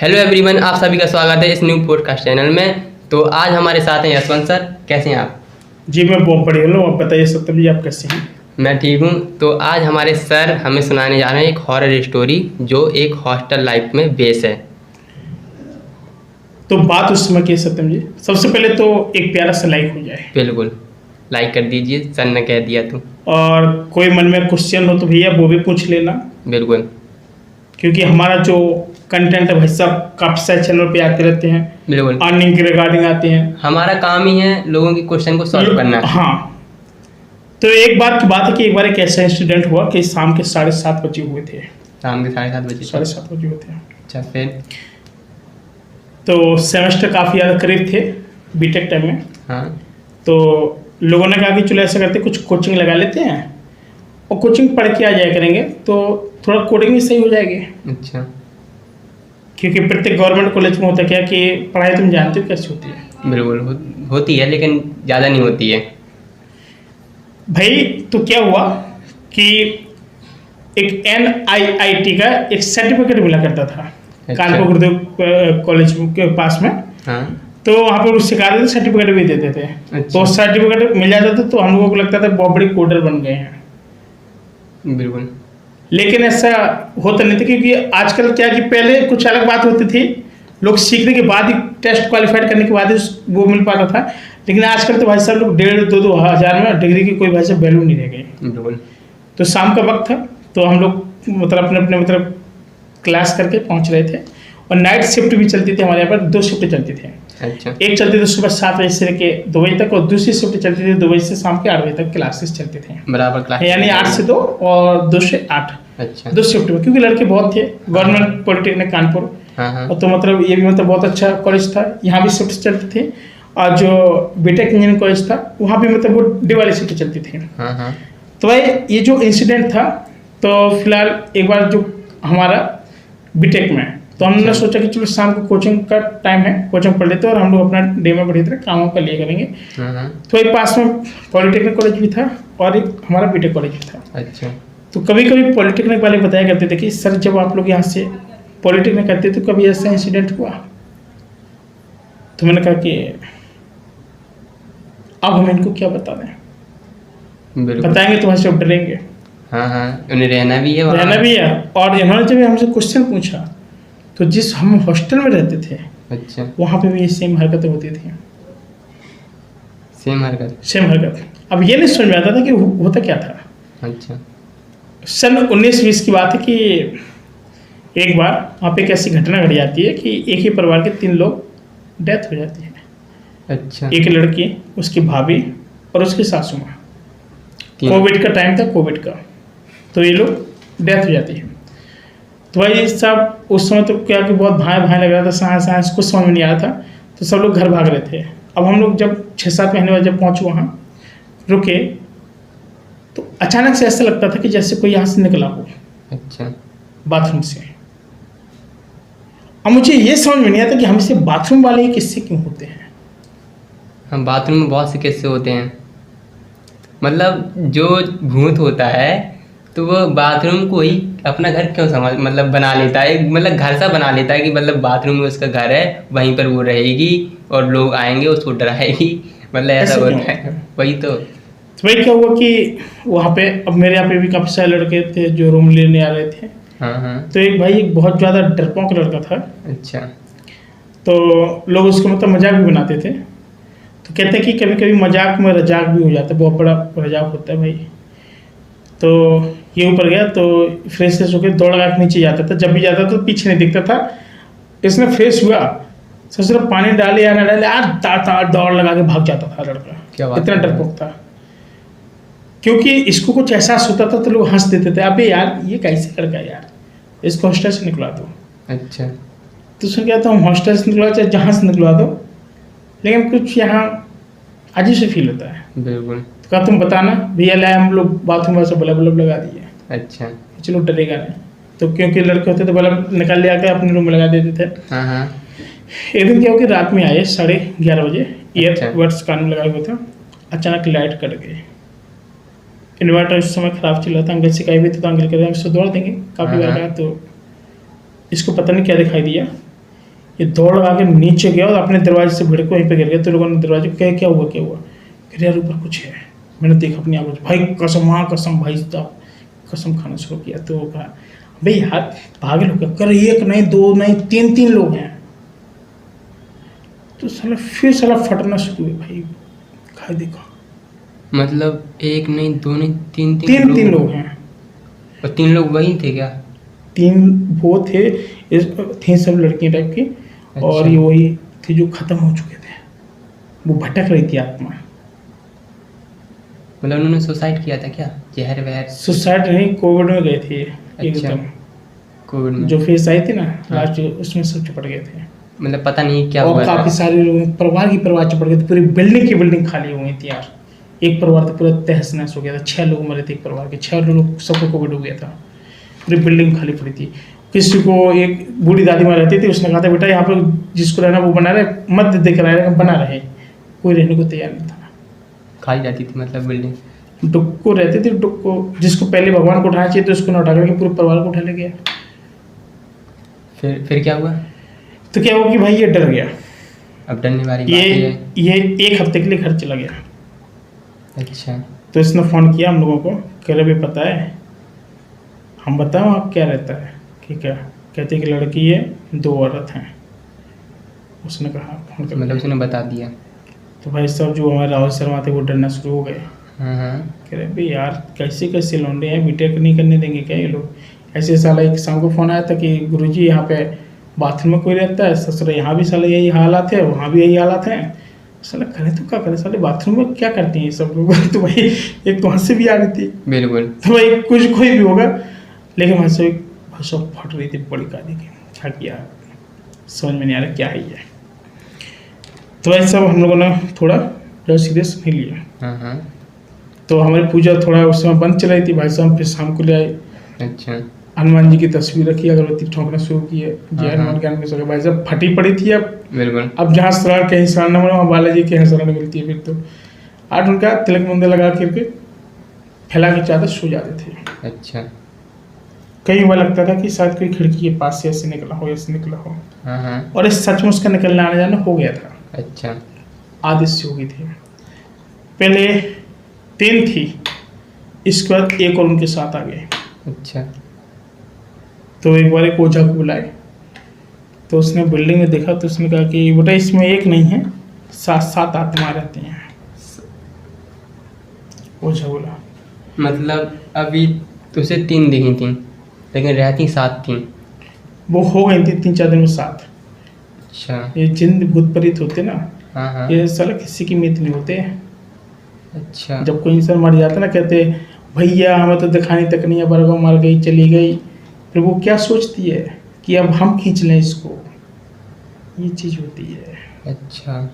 Hello everyone, आप सभी का स्वागत है इस न्यू पॉडकास्ट चैनल में। तो आज हमारे साथ हैं यशवंत सर। कैसे हैं आप? जी मैं बहुत बढ़िया हूँ। आप बताइए सत्यम जी, आप कैसे हैं? मैं ठीक हूँ। तो आज हमारे सर हमें सुनाने जा रहे हैं एक हॉरर स्टोरी जो एक हॉस्टल लाइफ में बेस है। तो बात उस समय की है सत्यम जी। सबसे पहले तो एक प्यारा सा लाइक हो जाए बिल्कुल, लाइक कर दीजिए, सर ने कह दिया तो। और कोई मन में क्वेश्चन हो तो भैया वो भी पूछ लेना, बिल्कुल क्योंकि हमारा जो कंटेंट है भाई साहब काफ़ी सारे चैनल पे आते रहते हैं, बिल्कुल, अर्निंग के रिगार्डिंग आते हैं। हमारा काम ही है लोगों की क्वेश्चन को सॉल्व करना। हाँ, तो एक बात की बात है कि एक बार एक ऐसा इंसिडेंट हुआ कि शाम के 7:30 बजे हुए थे। शाम के 7:30 बजे। 7:30 बजे हुए थे। अच्छा, फिर? तो सेमेस्टर काफ़ी ज़्यादा करीब थे बीटेक टाइम में। हाँ, तो लोगों ने कहा कि चलो ऐसा करते कुछ कोचिंग लगा लेते हैं और कोचिंग पढ़ के आ जाया करेंगे तो थोड़ा कोडिंग भी सही हो जाएगी। अच्छा, क्योंकि प्रत्येक गवर्नमेंट कॉलेज में होता क्या कि पढ़ाई तुम जानते हो कैसे होती है। बिल्कुल होती है, लेकिन ज़्यादा नहीं होती है। भाई तो क्या हुआ कि एक NIIT का एक सर्टिफिकेट मिला करता था। अच्छा। कानपुर गुरुदेव कॉलेज के पास में। हाँ, तो वहाँ पर सिखाते थे, सर्टिफिकेट भी देते थे। अच्छा। तो सर्टिफिकेट मिल जाता था तो हम लोगों को लगता था बहुत बड़ी कोडर बन गए हैं। बिल्कुल। लेकिन ऐसा होता नहीं था, क्योंकि आजकल क्या कि पहले कुछ अलग बात होती थी, लोग सीखने के बाद ही टेस्ट क्वालिफाइड करने के बाद ही वो मिल पाता था। लेकिन आजकल तो भाई साहब लोग 1,500-2,000 हज़ार में डिग्री की कोई भाई साहब वैल्यू नहीं रह गई। बिल्कुल। तो शाम का वक्त था तो हम लोग मतलब अपने मतलब क्लास करके पहुंच रहे थे। और नाइट शिफ्ट भी चलती थी हमारे यहाँ पर, 2 शिफ्ट चलती थी। अच्छा, एक चलती थी सुबह 7 बजे से लेकर 2 बजे तक, और दूसरी शिफ्ट चलती थी 2 बजे से शाम के 8 बजे तक क्लासेस चलते थे। बराबर क्लास, यानी 8 से 2 और 2 से 8। अच्छा। 2 शिफ्ट में, क्योंकि लड़के बहुत थे। गवर्नमेंट पॉलिटेक्निक कानपुर, हाँ हाँ, और तो मतलब ये भी मतलब बहुत अच्छा कॉलेज था। यहाँ भी शिफ्ट चलती थी। और जो बीटेक इंजीनियरिंग कॉलेज था वहाँ भी मतलब वो डे वाली शिफ्ट चलती थी। हाँ हाँ, तो भाई ये जो इंसिडेंट था, तो फिलहाल एक बार जो हमारा बीटेक में, तो हमने अच्छा। सोचा कि चलो शाम को कोचिंग का टाइम है, कोचिंग पढ़ लेते हैं और हम लोग अपना डे में बढ़ी तरह कामों का लिए करेंगे। हाँ हाँ, तो एक पास में पॉलिटेक्निक कॉलेज भी था और एक हमारा बीटेक कॉलेज भी था। अच्छा। तो कभी कभी पॉलिटेक्निक वाले बताया करते थे कि सर जब आप लोग यहाँ से पॉलिटेक्निक करते तो कभी ऐसा इंसिडेंट हुआ? तो मैंने कहा कि अब हम इनको क्या बता दें, बिल्कुल। बताएंगे तो वहाँ से डरेंगे। हाँ हाँ, उन्हें रहना भी है वहाँ। रहना भी है। और इन्होंने जब हमसे क्वेश्चन पूछा तो जिस हम हॉस्टल में रहते थे अच्छा, वहाँ पे भी ये सेम हरकतें होती थी। सेम हरकत। सेम हरकत। अब ये नहीं समझ में आता था कि होता क्या था। अच्छा, सन 1920 की बात है कि एक बार वहाँ पे एक ऐसी घटना घट जाती है कि एक ही परिवार के 3 लोग डेथ हो जाती है। अच्छा। एक लड़की, उसकी भाभी और उसकी सासू माँ। तीनों। कोविड का टाइम था, कोविड का। तो ये लोग डेथ हो जाती है। तो भाई साहब उस समय तो क्या कि बहुत भाई भाई लग रहा था, साइंस कुछ समझ में नहीं आ रहा था। तो सब लोग घर भाग रहे थे। अब हम लोग जब 6-7 महीने बाद जब पहुँचे वहाँ रुके, तो अचानक से ऐसा लगता था कि जैसे कोई यहाँ से निकला हो अच्छा, बाथरूम से। अब मुझे ये समझ में नहीं आता कि हमसे बाथरूम वाले ही किस्से क्यों होते हैं। हम बाथरूम में बहुत से किस्से होते हैं। मतलब जो भूत होता है तो वो बाथरूम को ही अपना घर क्यों समझ मतलब बना लेता है, मतलब घर सा बना लेता है कि मतलब बाथरूम में उसका घर है, वहीं पर वो रहेगी और लोग आएंगे उसको डराएगी। मतलब ऐसा ऐसे क्यों होता होता है। है? वही तो। तो भाई क्या हुआ कि वहाँ पे, अब मेरे यहाँ पे भी काफ़ी सारे लड़के थे जो रूम लेने आ रहे थे। हाँ हाँ, तो एक भाई एक बहुत ज़्यादा डरपोक लड़का था। अच्छा। तो लोग उसको मतलब मजाक भी बनाते थे। तो कहते हैं कि कभी कभी मजाक में रजाक भी हो जाता है, बहुत बड़ा रजाक होता है भाई। तो ये ऊपर गया तो फ्रेश फ्रेश होकर दौड़ लगा के नीचे जाता था। जब भी जाता था तो पीछे नहीं दिखता था। इसने फ्रेश हुआ, सिर्फ पानी डाले या ना डाले यार ताड़ दौड़ लगा के भाग जाता था लड़का। क्या बात इतना कर रहे हैं? डरपोक था। क्योंकि इसको कुछ एहसास होता था तो लोग हंस देते थे, अबे यार ये कैसे लड़का है यार, इसको हॉस्टल से निकला दो। अच्छा, तो उसने क्या था, हम हॉस्टल से निकलवा चाहे जहाँ से निकलवा दो, लेकिन कुछ यहाँ अजीब से फील होता है। बिल्कुल। तो कहा तुम बताना भैया, लाए हम लोग बाथरूम में से बल्ब बल्ब लगा दिए। अच्छा, चलो डरेगा नहीं। तो क्योंकि लड़के होते तो बल्ब निकाल लिया के अपने रूम में लगा देते थे। हाँ हाँ, एक दिन क्या हो कि रात में आए 11:30 बजे, अच्छा। ईयरबड्स कान में लगाए हुए था। अचानक लाइट कट गई। इन्वर्टर उस समय खराब चल रहा था। अंकल से कहीं भी तो अंकल कहते हैं इसको दौड़ देंगे, काफ़ी हाँ, बार हाँ। कहा। तो इसको पता नहीं क्या दिखाई दिया ये दौड़ लगा के नीचे गया और अपने दरवाजे से भिड़ के वहीं पे गिर गया। तो लोगों ने दरवाजे को कहा क्या हुआ क्या हुआ, फिर यार ऊपर कुछ है। मैंने देखा अपनी आंखों से, भाई कसम, हाँ कसम भाई साहब, कसम खाना शुरू किया। तो कहा भाई यार पागल हो गया, कर एक नहीं दो नहीं तीन तीन लोग हैं। तो साला फिर साला फटना शुरू हुआ भाई, खा देखो मतलब एक नहीं दो नहीं तीन तीन तीन लोग हैं। और 3 लोग वही थे क्या? तीन वो थे, थे सब लड़कियां टाइप की। और अच्छा। ये वही थे जो खत्म हो चुके थे, वो भटक रही थी आत्मा। मतलब उन्होंने सुसाइड किया था क्या? जहर वहर? सुसाइड नहीं, कोविड में गए थे एकदम। कोविड में? जो फेस आई थी ना हाँ। लास्ट, उसमें सब चिपट गए थे। मतलब पता नहीं क्या और हुआ था। काफी सारे लोग, परिवार की परिवार चिपट गए थे, पूरी बिल्डिंग की बिल्डिंग खाली हो गई थी यार। एक परिवार तो पूरा तहस नहस हो गया था, 6 लोग मरे थे एक परिवार के, 6 लोग सबको कोविड हो गया था, पूरी बिल्डिंग खाली पड़ी थी। किसी को, एक बूढ़ी दादी माँ रहती थी, उसने कहा था बेटा यहाँ पर जिसको रहना वो बना रहे, मत देख रहा है, बना रहे। कोई रहने को तैयार नहीं था। खाली जाती थी मतलब बिल्डिंग? डुक्को रहती थी, डुक्को जिसको पहले भगवान को उठाना चाहिए तो उसको ना उठा करके पूरे परिवार को उठा ले गया। फिर क्या हुआ? तो क्या हुआ कि भाई ये डर गया। अब डरने वाली बात ही है। ये 1 हफ्ते के लिए घर चला गया। अच्छा। तो इसने फ़ोन किया हम लोगों को, कह रहे भाई पता है, हम बताओ आप क्या रहता है कि क्या, कहते कि लड़की है 2 औरत हैं। उसने कहा फोन कर, मतलब उसने बता दिया? तो भाई साहब जो हमारे राहुल शर्मा थे वो डरना शुरू हो गए। हाँ। कह रहे भाई यार कैसे कैसे लौंडे हैं, बीटेक नहीं करने देंगे क्या ये लोग। ऐसे साला एक शाम को फ़ोन आया था कि गुरुजी यहाँ पे बाथरूम में कोई रहता है, ससुर यहाँ भी साले यही हालात है, वहाँ भी यही हालात हैं। साला करें तो क्या करें, साले बाथरूम में क्या करते हैं ये सब लोग। तो भाई एक तो हंसी भी आ रही थी, बिल्कुल। तो भाई कुछ कोई भी होगा, लेकिन वहाँ से भाषा फट रही थी बड़ी काली की। क्या किया समझ में नहीं आ रहा क्या है ये। तो भाई सब हम लोगों ने थोड़ा ज़्यादा सीरियस नहीं लिया। हाँ। तो हमारी पूजा थोड़ा उस समय बंद चल रही थी। भाई साहब फिर शाम को ले आए, अच्छा। हनुमान जी की तस्वीर रखी, अगरबत्ती ठोंकना शुरू की है, जय हाँ। हनुमान ज्ञान में सके। भाई साहब फटी पड़ी थी। अब बिल्कुल। जहाँ शरण कहीं शरण न मिले वहाँ बालाजी के यहाँ शरण मिलती है। फिर तो 8 उनका तिलक मंदिर लगा करके फैला के चादर सो जाते थे। अच्छा। कई बार लगता था कि शायद कोई खिड़की के पास से ऐसे निकला हो, ऐसे निकला हो। हाँ। और इस सच में उसका निकलना आने जाना हो गया था। अच्छा। आदत से हो गई थी। पहले 3 थी, इसके बाद एक और उनके साथ आ गए। अच्छा। तो एक बार एक ओझा को बुलाए, तो उसने बिल्डिंग में देखा, तो उसने कहा कि बेटा इसमें एक नहीं है, 7 आत्मा रहती हैं। ओझा बोला मतलब अभी तुझे 3 दिखी थी लेकिन रहती 7 थी? वो हो गई थी 3-4 दिन में 7। अच्छा। ये जिन भूत प्रेत होते ना, हाँ। ये साला किसी की मित नहीं होते। अच्छा। जब कोई इंसान मर जाता ना, कहते भैया हमें तो दिखानी तक नहीं है, बरगो मर गई चली गई। फिर वो क्या सोचती है कि अब हम खींच लें इसको, ये चीज होती है। अच्छा।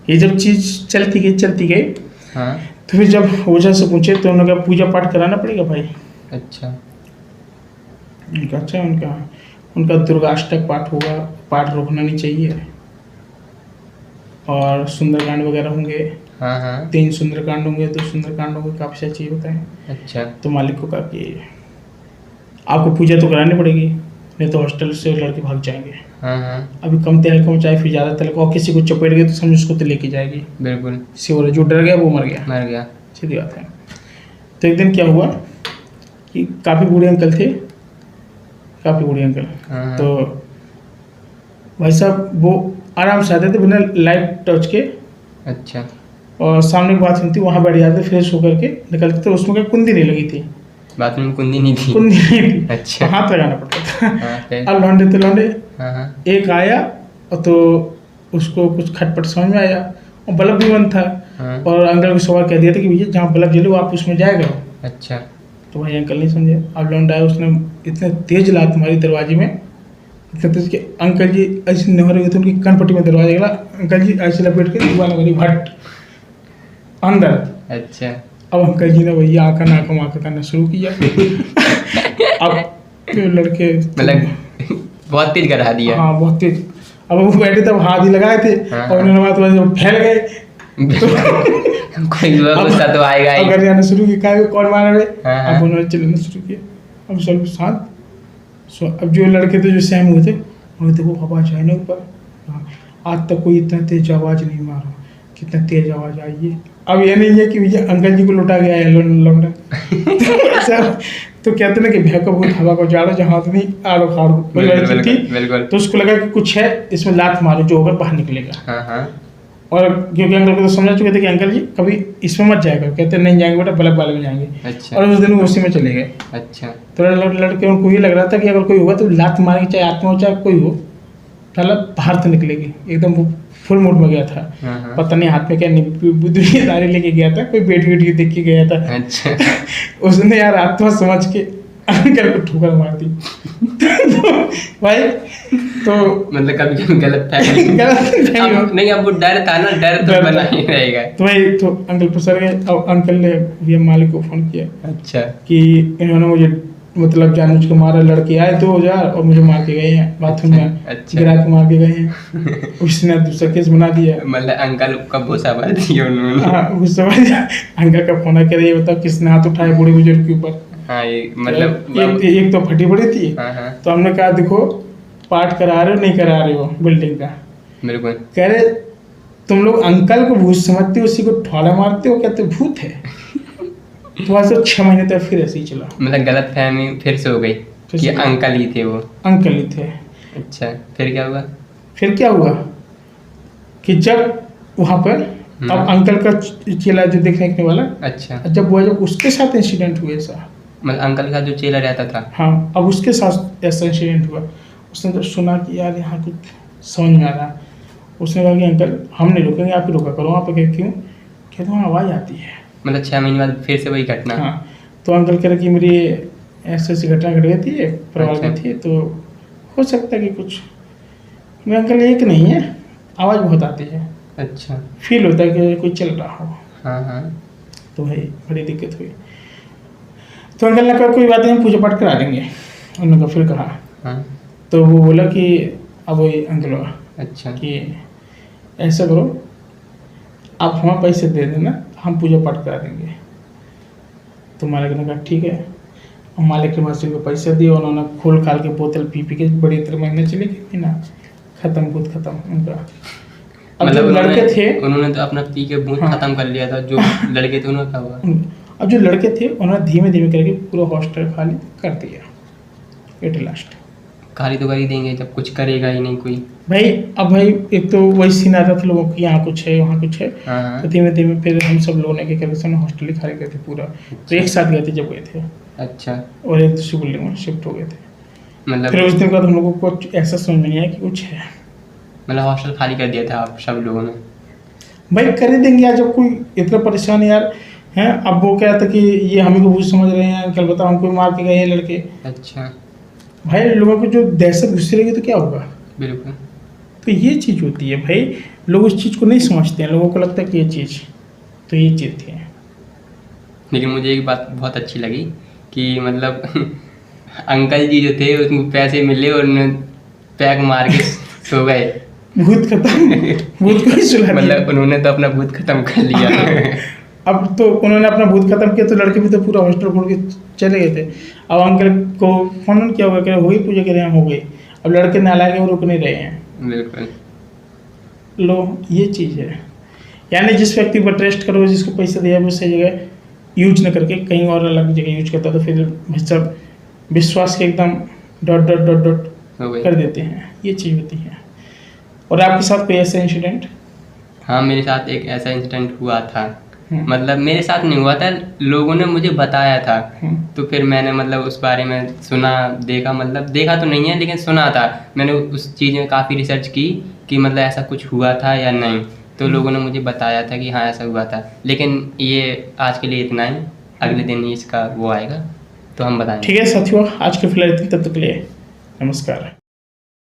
ये जब चीज चलती गई हाँ। तो फिर जब ओझा से पूछे तो उन्होंने कहा पूजा पाठ कराना पड़ेगा भाई। अच्छा। अच्छा उनका दुर्गाष्टक पाठ होगा, पाठ रोकना नहीं चाहिए, और सुंदरकांड वगैरह होंगे। हाँ। 3 सुंदरकांड होंगे, 2 सुंदरकांड होंगे, काफ़ी सारी चीज़ होता है। अच्छा। तो मालिक को कहा कि आपको पूजा तो करानी पड़ेगी, नहीं तो हॉस्टल से लड़के भाग जाएंगे। हाँ। अभी कम तहलका मचाए फिर ज़्यादा तहलका, और किसी को चपेट गए तो समझ उसको तो लेके जाएगी। बिल्कुल। सिवर जो डर गया वो मर गया। सीधी बात है। तो एक दिन क्या हुआ कि काफ़ी बूढ़े अंकल थे, हाँ। तो भाई साहब वो आराम से आते थे बिना लाइट टच के। अच्छा। और सामने की बाथरूम थी, वहाँ बैठ जाते, फ्रेश होकर के निकलते थे। उसमें क्या कुंदी नहीं लगी थी, बाथरूम में कुंदी नहीं थी? कुंदी नहीं थी। अच्छा। तो हाथ लगाना पड़ता था। हाँ, फिर? अब लौंडे हाँ। एक आया और तो उसको कुछ खटपट समझ में आया, और बल्ब भी बंद था। हाँ। और अंकल को सवाल कह दिया था कि भैया जहाँ बल्ब जले आप उसमें जाएगा। अच्छा। तो भाई अंकल नहीं समझे। अब लौंडा आया, उसने इतने तेज लात मारी दरवाजे में, इतने तेज कि अंकल जी ऐसे नहर गए थे, उनकी कनपट्टी में दरवाजा गला। अंकल जी ऐसे लपेट के दीवार लगी भट अंदर। अच्छा। अब अंकल जी ने भैया आँखा नाका करना शुरू किया। अब तो लड़के मतलब बहुत तेज करा दिया। हाँ बहुत तेज। अब वो बैठे तब हाथ ही लगाए थे, हाँ। और उन्होंने बात जब फैल गए तो कोई गुस्सा तो आएगा ही। अब घर जाना शुरू किया, कौन मारा रे। हाँ। अब उन्होंने चलना शुरू किया। अब सब शांत सो अब जो लड़के थे जो सहम हुए थे उन्होंने देखो आवाज़ आई ना ऊपर, हाँ, आज तक कोई इतना तेज आवाज़ नहीं मारा, कितना तेज आवाज़ आई है। अब ये नहीं है कि भैया अंकल जी को लुटा गया है लौंडा तो कहते ना कि भैया को बहुत हवा को जाड़ो जहाँ तो नहीं आड़ो खाड़ो, कोई लड़की थी बिल्कुल। तो उसको लगा कि कुछ है इसमें लात मारो जो होगा बाहर निकलेगा। हाँ हाँ। और क्योंकि अंकल को तो समझा चुके थे कि अंकल जी कभी इसमें मत जाएगा, कहते नहीं जाएंगे बेटा बल्ब वाले में जाएंगे। अच्छा। और उस दिन वो उसी में चले गए। अच्छा। तो लड़के उनको ये लग रहा था कि अगर कोई होगा तो लात मारेगी, चाहे आत्मा हो चाहे कोई हो, मतलब बाहर से निकलेगी। एकदम वो फुल मूड में गया था। हाँ हाँ। पता नहीं हाथ में क्या दुनियादारी लेके गया था, कोई बेटी वेटी देख के गया था। अच्छा। उसने यार आत्मा समझ के अंकल को ठोकर मार दी तो भाई तो मतलब कभी कभी गलत था नहीं, अब वो डर था ना, डर तो बना ही रहेगा। तो भाई तो अंकल फंसर गए। अब अंकल ने भैया मालिक को फोन किया अच्छा। कि इन्होंने मुझे मतलब जानबूझ के मारा, लड़के आए 2000 और मुझे मार के गए हैं बाथरूम में। अच्छा। गिरा के मार के गए हैं। उसने दूसरा केस बना दिया। मतलब अंकल का भूसा भर दिया उन्होंने। हाँ उसके बाद अंकल का फोन आकर ये बताओ किसने हाथ उठाया बूढ़े बुजुर्ग के ऊपर। हाँ ये मतलब एक तो फटी पड़ी थी। हाँ हाँ। तो हमने कहा देखो पाठ करा रहे हो नहीं करा रहे हो बिल्डिंग का। बिल्कुल। कह रहे तुम लोग अंकल को भूत समझते हो, उसी को ठोला मारते हो, कहते भूत है। तो आज तो 6 महीने तक फिर ऐसे ही चला। मतलब गलत फहमी फिर से हो गई कि अंकल ही थे वो। अंकल ही थे। अच्छा फिर क्या हुआ? फिर क्या हुआ कि जब वहाँ पर अब अंकल का चेला जो देखने वाला, अच्छा, जब हुआ जब उसके साथ इंसिडेंट हुआ ऐसा, मतलब अंकल का जो चेला रहता था। हाँ अब उसके साथ ऐसा इंसिडेंट हुआ। उसने जब सुना कि यार यहाँ कुछ समझ में आ रहा, उसने कहा कि अंकल हम नहीं रुकेंगे, आप ही रोका करो वहाँ पर। क्यों? कहते वहाँ आवाज़ आती है। मतलब 6 महीने बाद फिर से वही घटना। हाँ तो अंकल कह रहे कि मेरी ऐसी ऐसी घटना घट गई थी, परिवार में थी, तो हो सकता है कि कुछ। मैं अंकल एक नहीं है, आवाज़ बहुत आती है। अच्छा। फील होता है कि कोई चल रहा हो। हाँ हाँ। तो भाई बड़ी दिक्कत हुई। तो अंकल ने कहा कोई बात नहीं, पूजा पाठ करा देंगे। उन्होंने कहा फिर कहा हाँ। तो वो बोला कि अब वही अंकल हुआ अच्छा कि ऐसा करो आप हमें पैसे दे देना, हम पूजा पाठ करा देंगे। तो मालिक ने कहा ठीक है। और मालिक के मास्टर को पैसे दिए, उन्होंने खोल खाल के बोतल पी पी के बड़ी तरह महीने चले गए ना, खत्म खुद खत्म उनका। अब जो लड़के थे उन्होंने तो अपना पी के बूथ हाँ। खत्म कर लिया था। जो लड़के थे उन्होंने क्या हुआ? अब जो लड़के थे उन्होंने धीमे धीमे करके पूरा हॉस्टल खाली कर दिया एट लास्ट। खाली तो कर ही देंगे जब कुछ करेगा ही नहीं कोई। भाई अब भाई एक तो वही सीन आता था लोगों की, यहाँ कुछ है वहाँ कुछ है। हाँ। तो धीमे धीमे फिर हम सब लोगों ने क्या करके सब हॉस्टल ही खाली गए थे पूरा। तो एक साथ गए थे जब गए थे। अच्छा। और एक दूसरी बिल्डिंग में शिफ्ट हो गए थे। मतलब फिर उस दिन बाद हम लोगों को कुछ ऐसा समझ में नहीं आया कि कुछ है। मतलब हॉस्टल खाली कर दिया था आप सब लोगों ने? भाई कर ही देंगे यार, जब कोई इतना परेशान यार है। अब वो क्या था कि ये हमें को भूत समझ रहे हैं, कल बताओ हमको मार के गए हैं लड़के। अच्छा। भाई लोगों को जो दहशत घुसी रहेगी तो क्या होगा। बिल्कुल। तो ये चीज़ होती है भाई, लोग उस चीज़ को नहीं समझते हैं। लोगों को लगता है कि ये चीज़ तो ये चीज़ थी। लेकिन मुझे एक बात बहुत अच्छी लगी कि मतलब अंकल जी जो थे उसको पैसे मिले और उन्होंने पैक मार के सो गए। भूत खत्म, भूत को ही सुला दिया। मतलब उन्होंने तो अपना भूत खत्म कर लिया। अब तो उन्होंने अपना भूत खत्म किया तो लड़के भी तो पूरा हॉस्टल छोड़ के चले गए थे। अब अंकल को फोन किया होगा, कह रहे हो गई पूजा, कह रहे हैं हो गई। अब लड़के नालायक वो रुक नहीं रहे हैं। बिल्कुल। लो ये चीज़ है, यानी जिस व्यक्ति पर ट्रस्ट करो, जिसको पैसा दिया वो सही जगह यूज न करके कहीं और अलग जगह यूज करता तो फिर सब विश्वास के एकदम डॉट डॉट डॉट डॉट कर देते हैं। ये चीज़ होती है। और आपके साथ कोई ऐसा इंसिडेंट? हाँ मेरे साथ एक ऐसा इंसिडेंट हुआ था। मतलब मेरे साथ नहीं हुआ था, लोगों ने मुझे बताया था। तो फिर मैंने मतलब उस बारे में सुना, देखा, मतलब देखा तो नहीं है लेकिन सुना था। मैंने उस चीज़ में काफ़ी रिसर्च की कि मतलब ऐसा कुछ हुआ था या नहीं। तो लोगों ने मुझे बताया था कि हाँ ऐसा हुआ था। लेकिन ये आज के लिए इतना ही, अगले दिन इसका वो आएगा तो हम बताएंगे। ठीक है साथियों, आज के फिलहाल इतने तब तक के लिए नमस्कार।